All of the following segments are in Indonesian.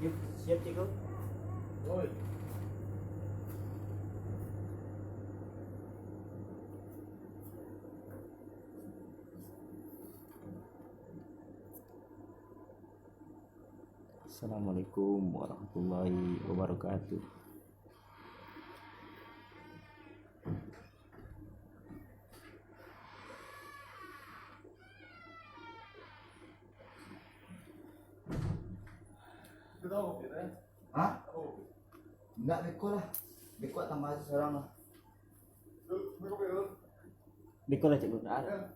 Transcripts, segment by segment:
Yuk, siap Ciko. Oi. Assalamualaikum warahmatullahi wabarakatuh. Hah? Enggak beko lah. Beko tambah seorang lah. Biko lah Ciko. Ada.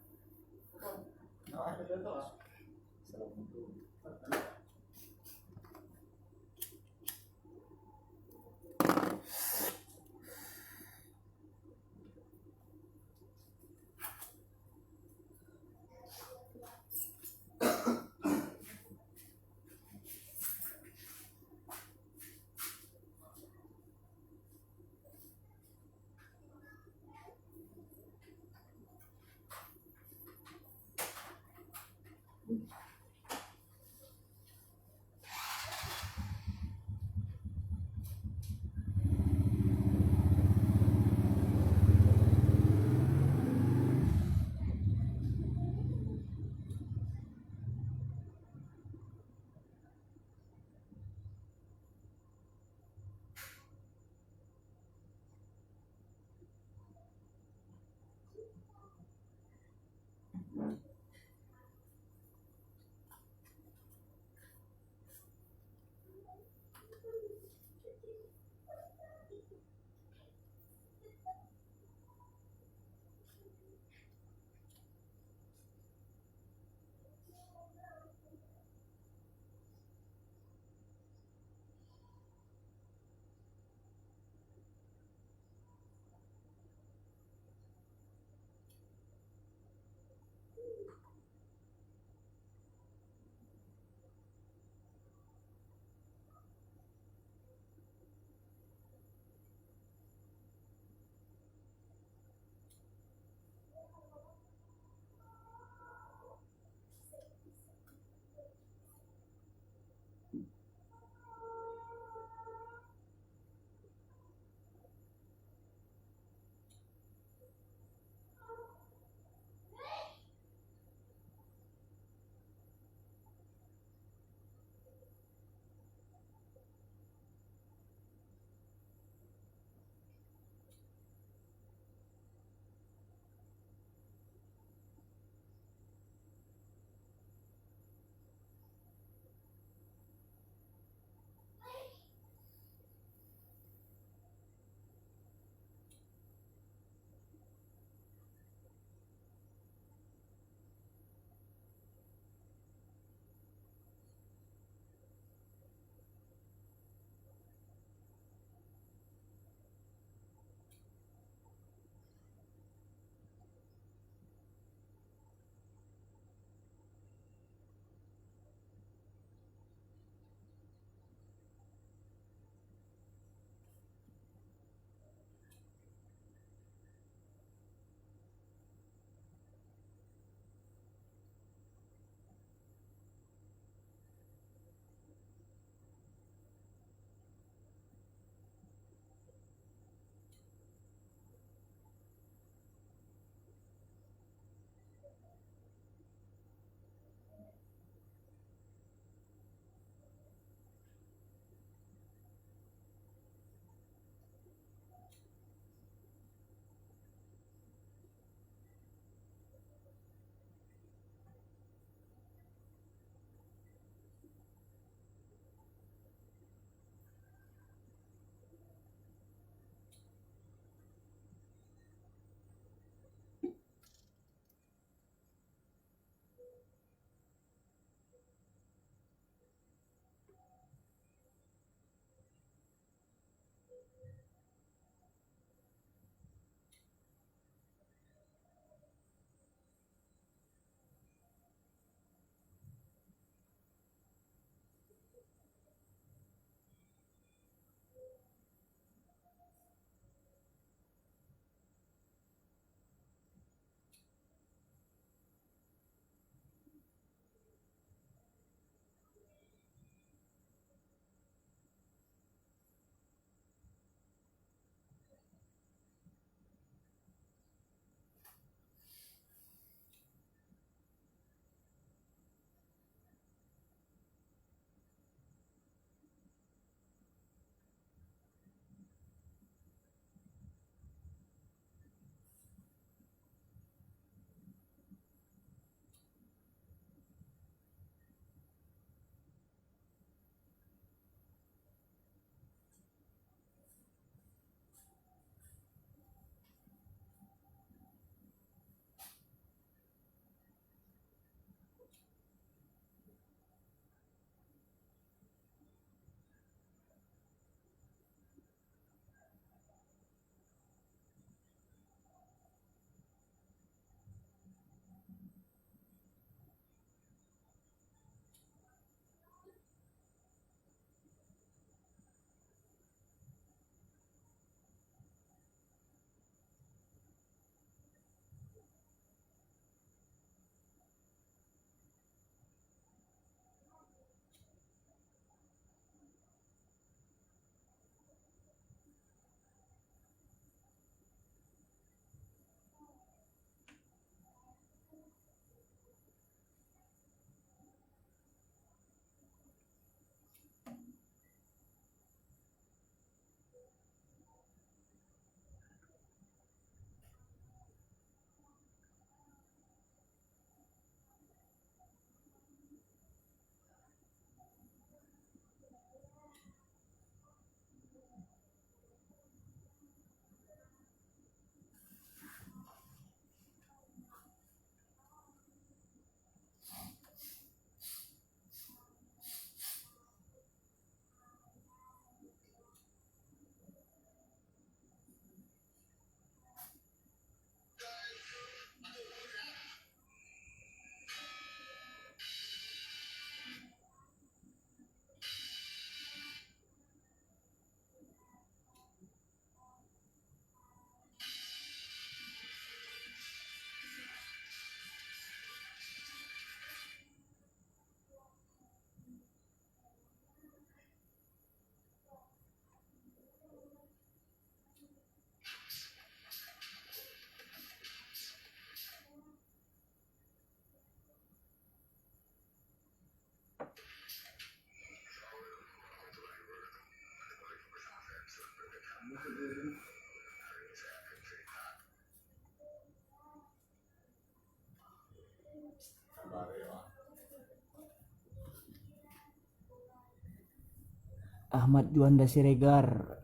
Ahmad Juanda Siregar,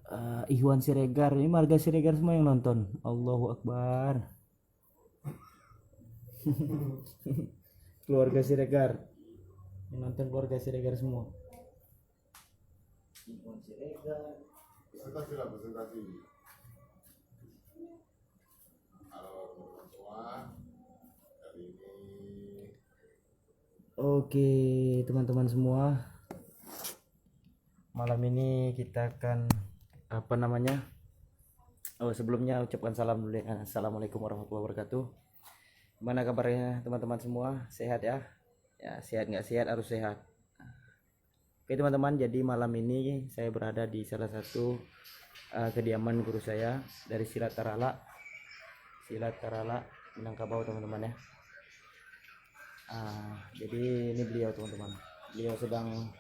Ikhwan Siregar, ini marga Siregar semua yang nonton. Allahu Akbar. Keluarga Siregar, yang nonton keluarga Siregar semua. Ikhwan Siregar. Presentasi lah, presentasi. Halo teman-teman semua, hari ini Oke teman-teman semua, malam ini kita akan apa namanya, sebelumnya ucapkan salam dulu ya. Assalamualaikum warahmatullahi wabarakatuh. Gimana kabarnya teman-teman semua, sehat ya? Ya sehat nggak sehat harus sehat. Oke teman-teman, jadi malam ini saya berada di salah satu kediaman guru saya dari Silat Tarala Minangkabau teman-teman ya. Jadi ini beliau teman-teman, beliau sedang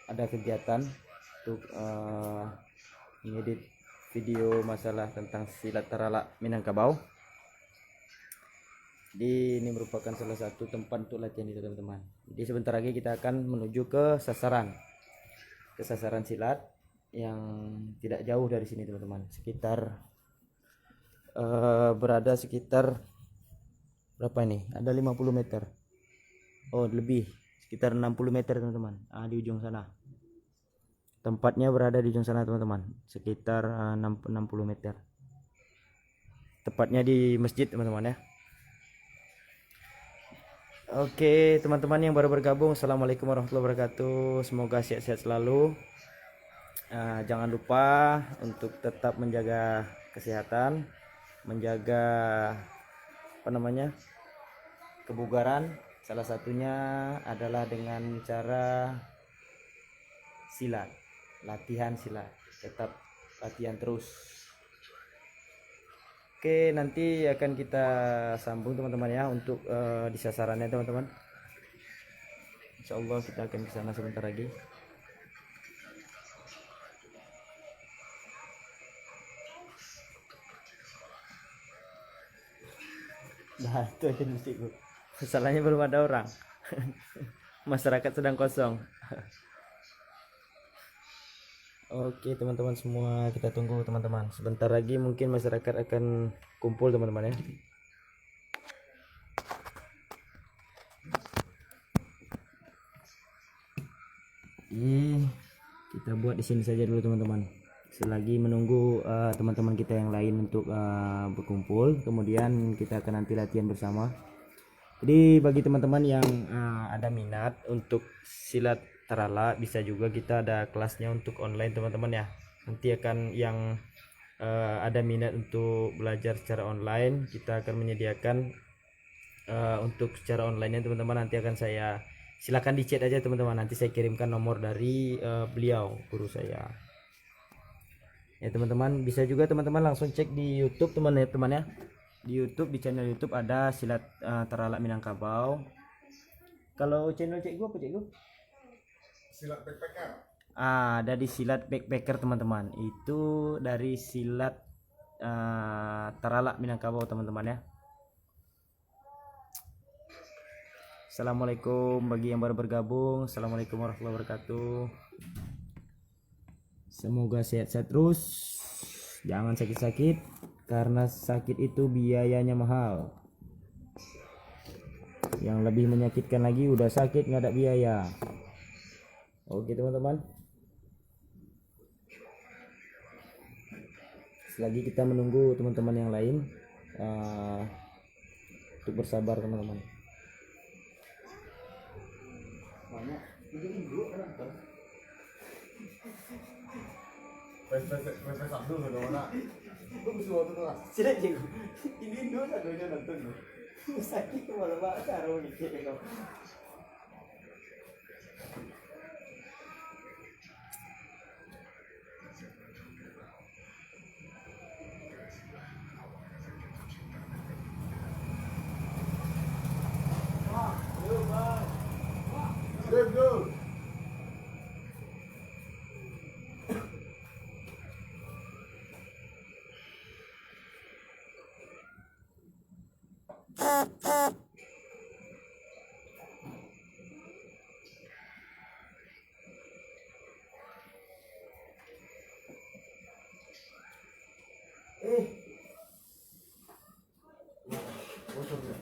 ada kegiatan untuk mengedit video masalah tentang Silat Tarala Minangkabau. Jadi ini merupakan salah satu tempat untuk latihan itu teman-teman. Jadi sebentar lagi kita akan menuju ke sasaran silat yang tidak jauh dari sini teman-teman, sekitar berada sekitar berapa ini, ada 50 meter, oh lebih, sekitar 60 meter teman-teman. Di ujung sana tempatnya, berada di ujung sana teman-teman, sekitar 60 meter, tepatnya di masjid teman-teman ya. Oke teman-teman yang baru bergabung, assalamualaikum warahmatullahi wabarakatuh, semoga sehat-sehat selalu. Jangan lupa untuk tetap menjaga kesehatan, menjaga apa namanya, kebugaran. Salah satunya adalah dengan cara silat, latihan silat, tetap latihan terus. Oke, nanti akan kita sambung teman-teman ya untuk di sasarannya teman-teman. Insya Allah kita akan ke sana sebentar lagi. Nah itu aja musikku, masalahnya belum ada orang. Masyarakat sedang kosong. Oke teman-teman semua, kita tunggu teman-teman, sebentar lagi mungkin masyarakat akan kumpul teman-teman ya. Kita buat di sini saja dulu teman-teman, selagi menunggu teman-teman kita yang lain untuk berkumpul, kemudian kita akan nanti latihan bersama. Jadi bagi teman-teman yang ada minat untuk silat Tarala, bisa juga kita ada kelasnya untuk online teman-teman ya. Nanti akan yang ada minat untuk belajar secara online, kita akan menyediakan untuk secara online ya teman-teman. Nanti akan saya silakan di chat aja teman-teman, nanti saya kirimkan nomor dari beliau, guru saya ya teman-teman. Bisa juga teman-teman langsung cek di YouTube teman-teman ya, di YouTube, di channel YouTube ada Silat Tarala Minangkabau. Kalau channel cek gue apa cek gue? silat backpacker. Ada di Silat Backpacker teman-teman, itu dari Silat Tarala Minangkabau teman-teman ya. Assalamualaikum bagi yang baru bergabung, assalamualaikum warahmatullahi wabarakatuh. Semoga sehat-sehat terus, jangan sakit-sakit, karena sakit itu biayanya mahal. Yang lebih menyakitkan lagi, udah sakit nggak ada biaya. Oke teman-teman, selagi kita menunggu teman-teman yang lain untuk bersabar teman-teman. Pes Abdul udah mana? Bagus waktu tuh lah. Sila jago. Ini dulu sadonya nonton loh. Sakit malah pak karo mikir kau. Good, good. Bocor ya.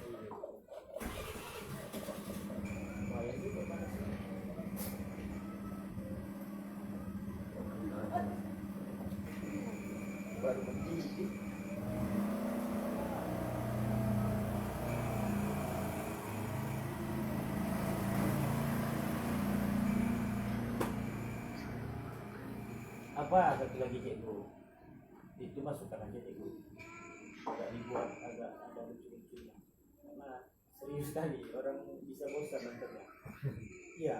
Baru mendidih. Apa satu lagi cikgu? Itu masukkan aja cikgu. Agak dibuat agak ada lucu-lucunya. Karena serius sekali orang bisa bosan nontonnya. Iya.